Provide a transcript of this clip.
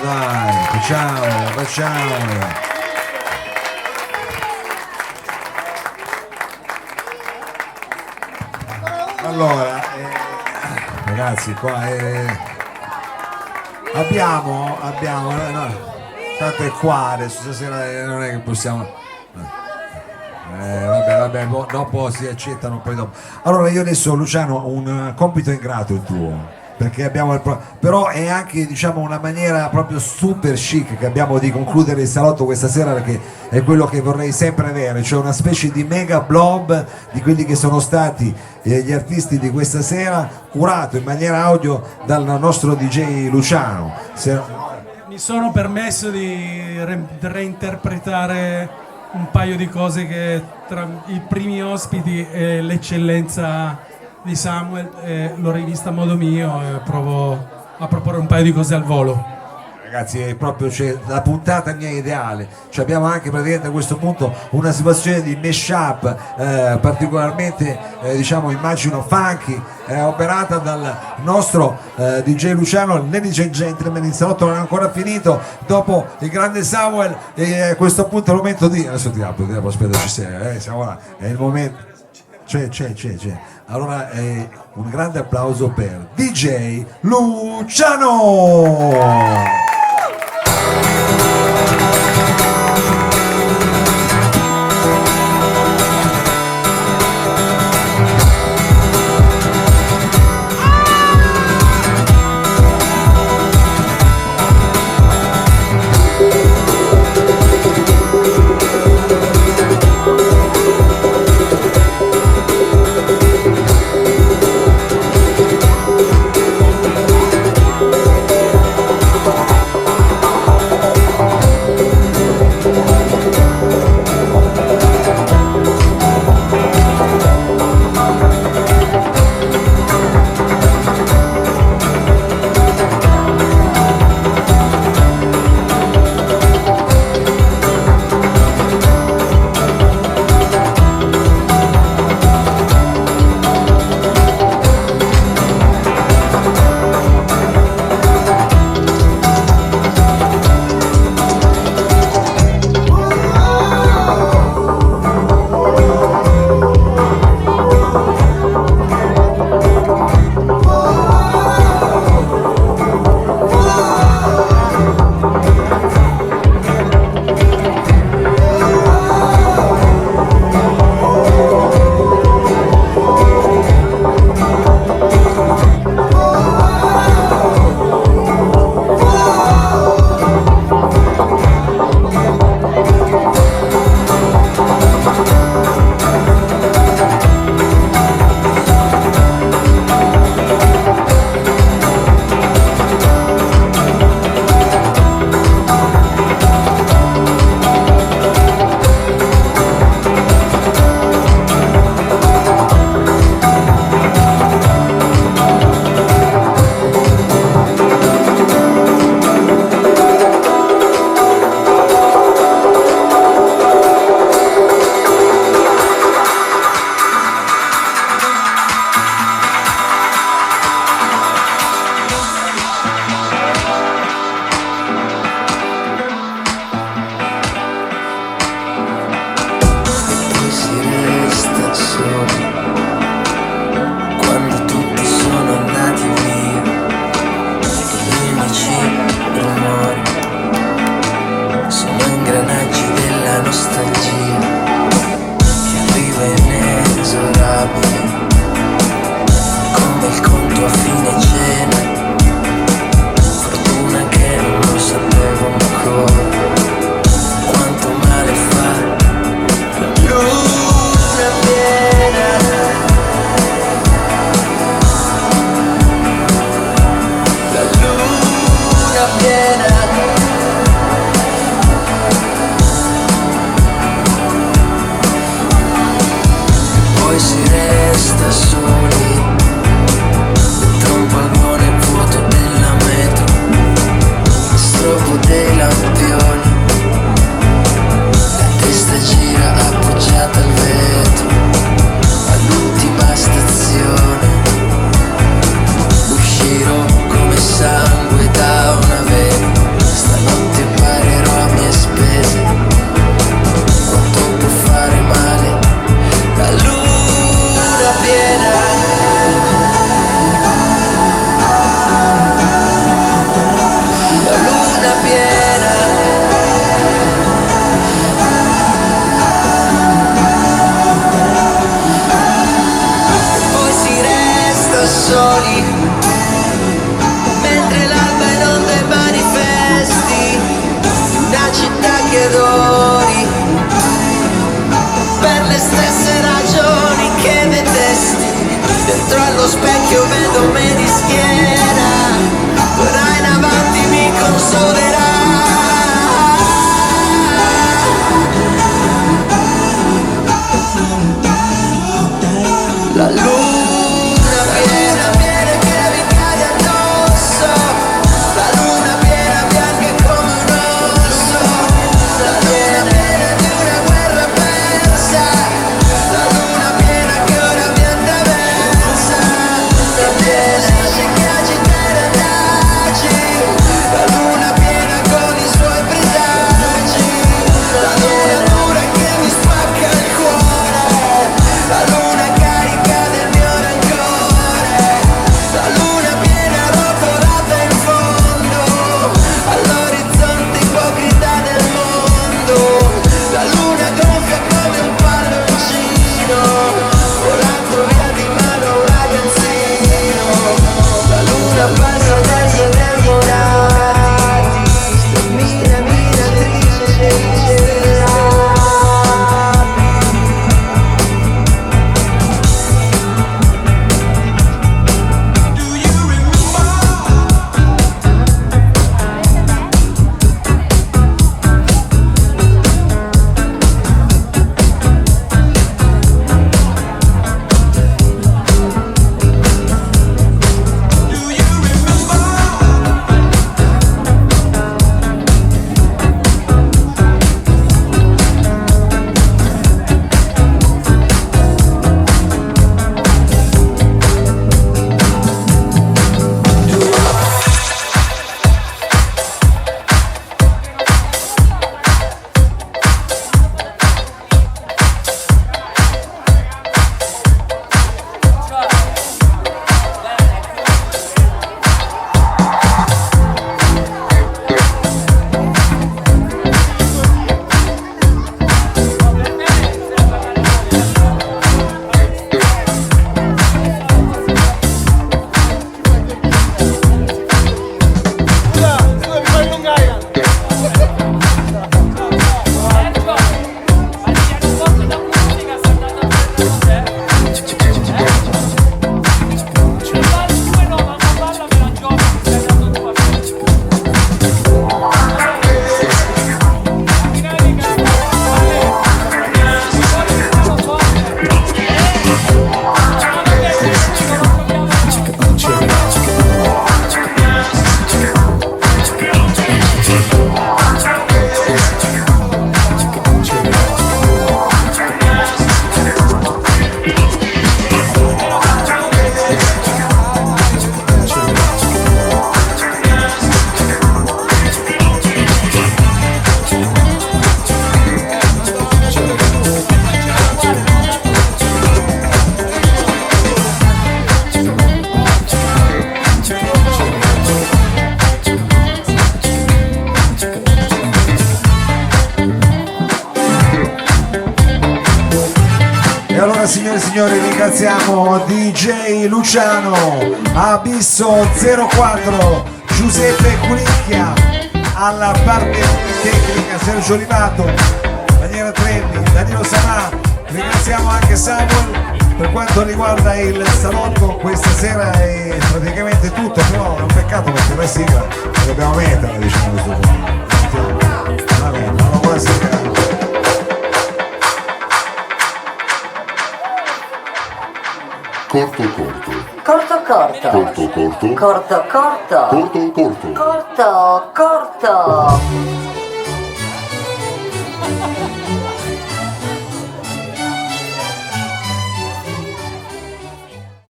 dai, facciamo. Allora, ragazzi, qua abbiamo no, tanto è qua adesso, stasera non è che possiamo. Vabbè, dopo si accettano poi dopo. Allora io adesso, Luciano, un compito ingrato il tuo, perché abbiamo però è anche, diciamo, una maniera proprio super chic che abbiamo di concludere il salotto questa sera, perché è quello che vorrei sempre avere, cioè una specie di mega blob di quelli che sono stati gli artisti di questa sera, curato in maniera audio dal nostro DJ Luciano. Mi sono permesso di reinterpretare un paio di cose che tra i primi ospiti e l'eccellenza di Samuel l'ho rivista a modo mio e provo a proporre un paio di cose al volo. Ragazzi, è proprio, cioè, la puntata mia ideale, cioè, abbiamo anche praticamente a questo punto una situazione di mashup particolarmente diciamo, immagino funky, operata dal nostro DJ Luciano. Ladies and gentlemen, il salotto non è ancora finito dopo il grande Samuel, e a questo punto è il momento di adesso ti apro, aspetta, ci sei, siamo là, è il momento, c'è. Allora un grande applauso per DJ Luciano. signori, ringraziamo DJ Luciano, Abisso 04, Giuseppe Cunicchia, alla parte tecnica Sergio Limato, Daniela Trelli, Danilo Sanà. Ringraziamo anche Samuel. Per quanto riguarda il salotto, questa sera è praticamente tutto, però è un peccato perché la sigla la dobbiamo mettere, diciamo, questo punto. Vabbè, ma buonasera. Corto corto. Corto corto. Corto corto. Corto corto. Corto corto. Corto corto.